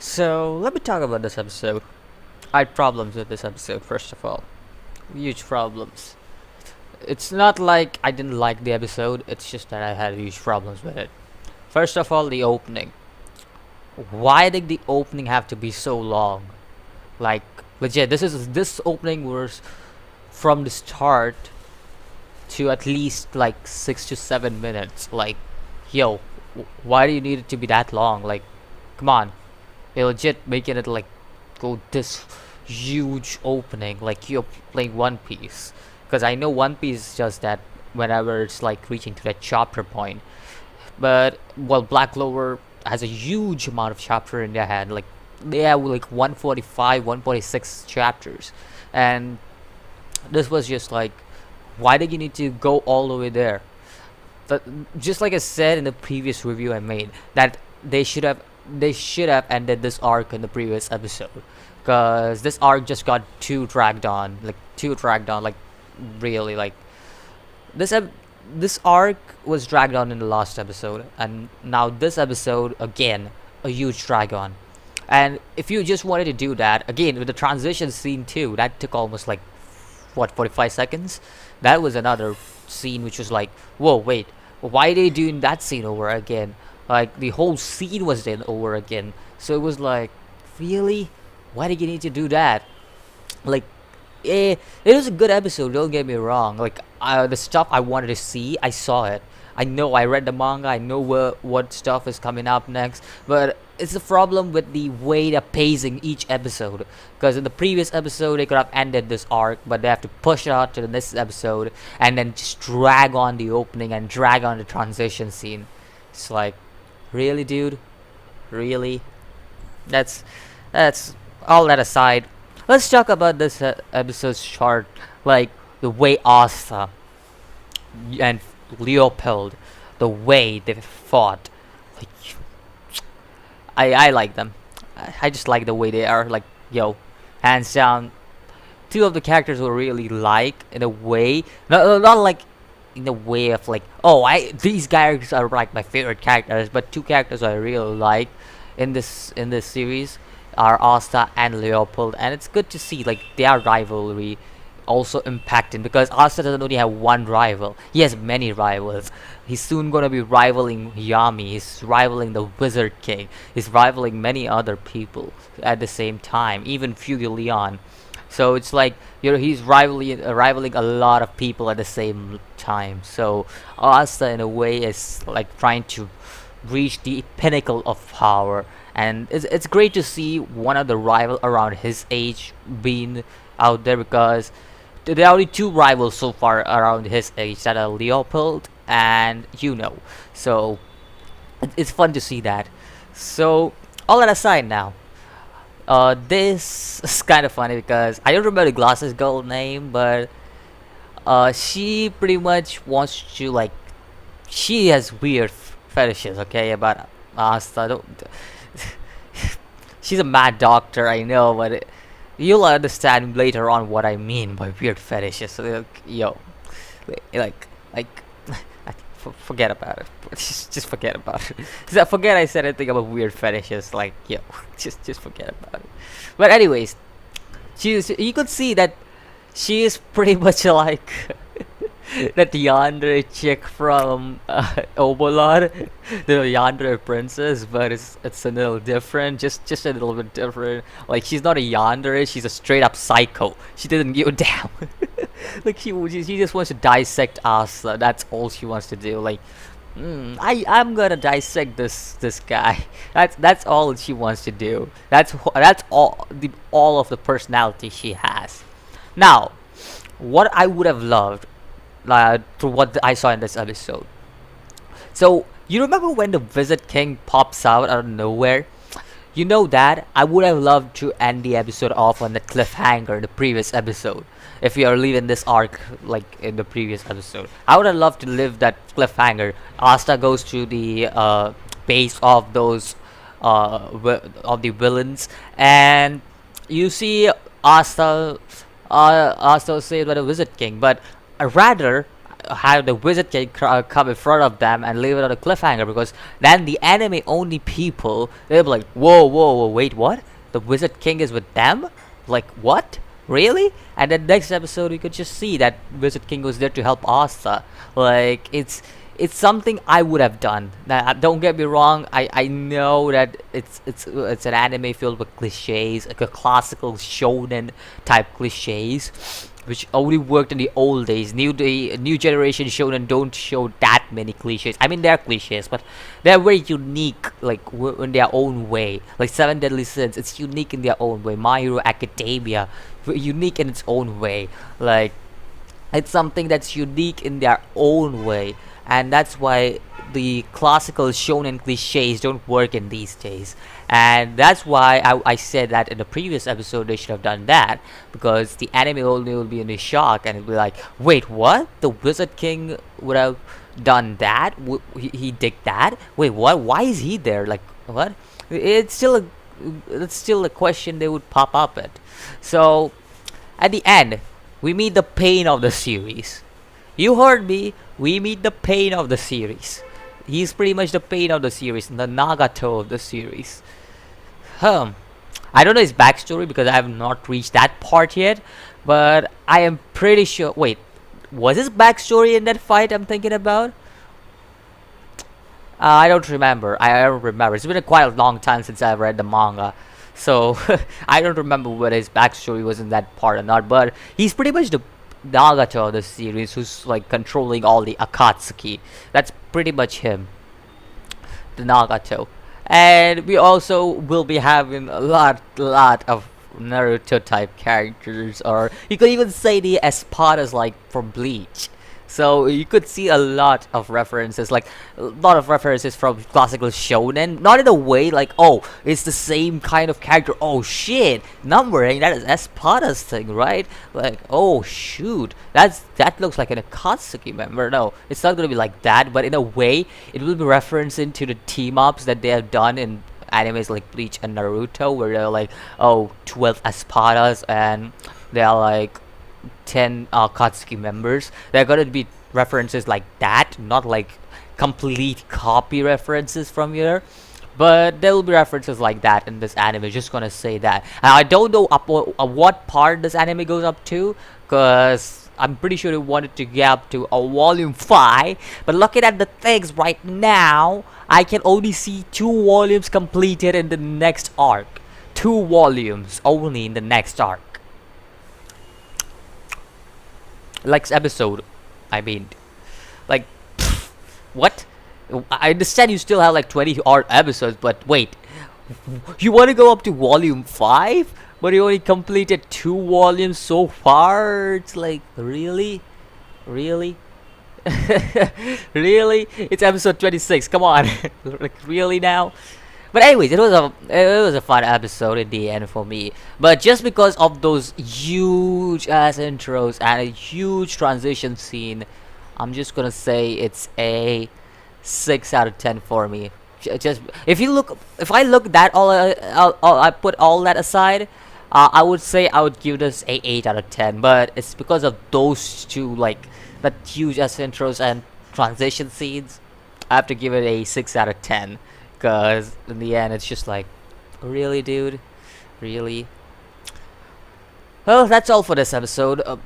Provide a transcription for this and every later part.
So let me talk about this episode. I had problems with this episode, first of all. Huge problems. It's not like I didn't like the episode, it's just that I had huge problems with it. First of all, the opening. Why did the opening have to be so long? Like, legit, this opening was from the start to at least like 6 to 7 minutes. Like, yo, why do you need it to be that long? Like, come on, they legit making it like go this huge opening like you're playing One Piece. Because I know One Piece does that whenever it's like reaching to that chapter point. But well, Black Clover has a huge amount of chapter in their hand. Like they have like 145, 146 chapters, and this was just like, why did you need to go all the way there? But just like I said in the previous review I made, that they should have they should have ended this arc in the previous episode, because this arc just got too dragged on, like really like this ep- this arc was dragged on in the last episode, and now this episode again a huge drag on. And if you just wanted to do that again with the transition scene too, that took almost like what 45 seconds. That was another scene which was like, whoa, wait, why are they doing that scene over again? Like the whole scene was then over again. So it was like, really, why did you need to do that? Like, it was a good episode, don't get me wrong. Like the stuff I wanted to see, I saw it. I know I read the manga, I know what stuff is coming up next, but it's the problem with the way they're pacing each episode. Because in the previous episode they could have ended this arc, but they have to push it out to the next episode and then just drag on the opening and drag on the transition scene. It's like, really, dude, really? That's that's all that aside. Let's talk about this episode's chart, like the way Asta and Leopold, the way they fought. Like, I like them. I just like the way they are. Like, yo, hands down, two of the characters were really like in a way, not like in a way of like, oh, I these characters are like my favorite characters, but two characters I really like in this series are Asta and Leopold, and it's good to see like their rivalry also impacting, because Asta doesn't only have one rival, he has many rivals. He's soon gonna be rivaling Yami, he's rivaling the Wizard King, he's rivaling many other people at the same time, even Fugue Leon. So it's like, he's rivaling a lot of people at the same time. So Asta in a way is like trying to reach the pinnacle of power, and it's great to see one of the rival around his age being out there, because there are only two rivals so far around his age, that are Leopold and so it's fun to see that. So all that aside now, this is kind of funny because I don't remember the glasses girl name, but she pretty much wants to like, she has weird fetishes, okay, about Asta. She's a mad doctor, I know, but you'll understand later on what I mean by weird fetishes. So, like, yo, like, forget about it. Just forget about it. Forget I said anything about weird fetishes. Like, yo, just forget about it. But anyways, you could see that she is pretty much like that yandere chick from Obolon, the yandere princess, but it's a little different, just a little bit different. Like, she's not a yandere, she's a straight up psycho. She doesn't give a damn. Like, she just wants to dissect us. That's all she wants to do. Like, I'm gonna dissect this guy. That's all she wants to do. That's all of the personality she has. Now, what I would have loved, through what I saw in this episode. So you remember when the Wizard King pops out of nowhere? You know that I would have loved to end the episode off on the cliffhanger in the previous episode. If we are leaving this arc like in the previous episode, I would have loved to live that cliffhanger. Asta goes to the base of those of the villains, and you see Asta saved by the Wizard King. But rather, have the Wizard King come in front of them and leave it on a cliffhanger, because then the anime only people, they'll be like, whoa, whoa, whoa, wait, what? The Wizard King is with them? Like, what? Really? And then next episode you could just see that Wizard King was there to help Asta. Like, it's something I would have done. Now, don't get me wrong. I know that it's an anime filled with cliches, like a classical shonen type cliches, which only worked in the old days. New generation shonen don't show that many cliches. I mean, they're cliches, but they're very unique, like in their own way. Like Seven Deadly Sins, it's unique in their own way. My Hero Academia, unique in its own way. Like, it's something that's unique in their own way, and that's why the classical shonen cliches don't work in these days. And that's why I said that in the previous episode they should have done that, because the anime only will be in a shock and it'll be like, wait, what? The Wizard King would have done that? He did that? Wait, what? Why is he there? Like, what? It's still a question they would pop up at. So at the end, we meet the pain of the series. You heard me. We meet the pain of the series. He's pretty much the pain of the series, the Nagato of the series. I don't know his backstory because I have not reached that part yet, but I am pretty sure. Wait, was his backstory in that fight I'm thinking about? I don't remember. I don't remember. It's been quite a long time since I've read the manga, so I don't remember whether his backstory was in that part or not. But he's pretty much the Nagato of the series, who's like controlling all the Akatsuki. That's pretty much him, the Nagato. And we also will be having a lot of Naruto type characters, or you could even say the Espadas like from Bleach. So you could see a lot of references, like a lot of references from classical shonen. Not in a way like, oh, it's the same kind of character. Oh shit, numbering, that is Espada's thing, right? Like, oh shoot, that looks like an Akatsuki member. No, it's not gonna be like that. But in a way, it will be referencing to the team ups that they have done in animes like Bleach and Naruto, where they're like, oh, 12 Espadas and they're like 10 Katsuki members. There are gonna be references like that, not like complete copy references from here, but there will be references like that in this anime. Just gonna say that. And I don't know what part this anime goes up to, because I'm pretty sure they wanted to get up to a volume 5, but looking at the things right now, I can only see 2 volumes completed in the next arc. 2 volumes only in the next arc. Like episode, I mean, like, what? I understand you still have like 20 odd episodes, but wait, you want to go up to volume 5, but you only completed 2 volumes so far? It's like, really, really? Really? It's episode 26. Come on, like, really now? But anyways, it was a fun episode in the end for me. But just because of those huge ass intros and a huge transition scene, I'm just gonna say it's a 6 out of 10 for me. Just if I look that I put all that aside, I would say I would give this a 8 out of 10. But it's because of those two, like that huge ass intros and transition scenes, I have to give it a 6 out of 10. Because in the end, it's just like, really, dude? Really? Well, that's all for this episode of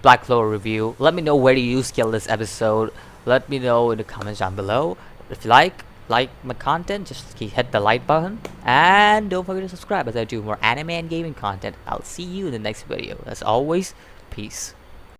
Black Clover review. Let me know where do you scale this episode. Let me know in the comments down below. If you like my content, just hit the like button. And don't forget to subscribe as I do more anime and gaming content. I'll see you in the next video. As always, peace.